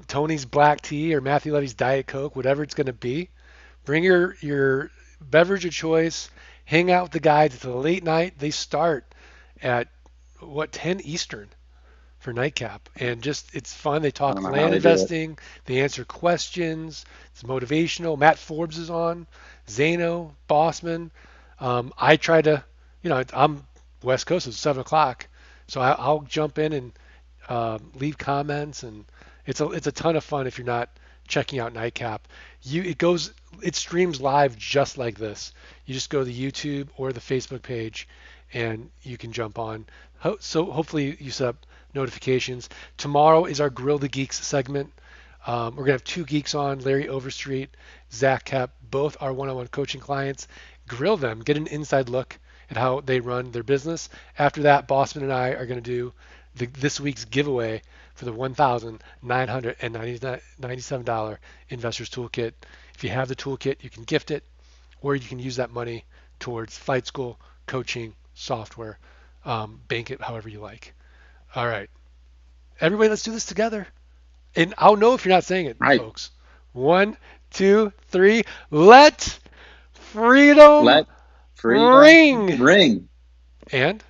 Tony's black tea or Matthew Levy's Diet Coke, whatever it's going to be. Bring your beverage of choice. Hang out with the guys. It's a late night. They start at what 10 Eastern for nightcap, and just it's fun. They I don't talk know how land they do it. investing. They answer questions. It's motivational. Matt Forbes is on. Zano Bossman. I try to, I'm West Coast. It's 7 o'clock, so I'll jump in and leave comments, and it's a ton of fun if you're not checking out Nightcap. It streams live just like this. You just go to the YouTube or the Facebook page, and you can jump on. So hopefully you set up notifications. Tomorrow is our Grill the Geeks segment. We're gonna have two geeks on, Larry Overstreet, Zach Kep, both our one-on-one coaching clients. Grill them, get an inside look at how they run their business. After that, Bossman and I are going to do this week's giveaway for the $1,997 Investors Toolkit. If you have the toolkit, you can gift it, or you can use that money towards flight school, coaching, software, bank it however you like. All right. Everybody, let's do this together. And I'll know if you're not saying it, Right. folks. One, two, three. Let freedom Let freedom ring. ring. And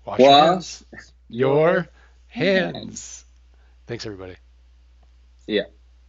wash Wash your your hands. hands. Thanks, everybody. Yeah.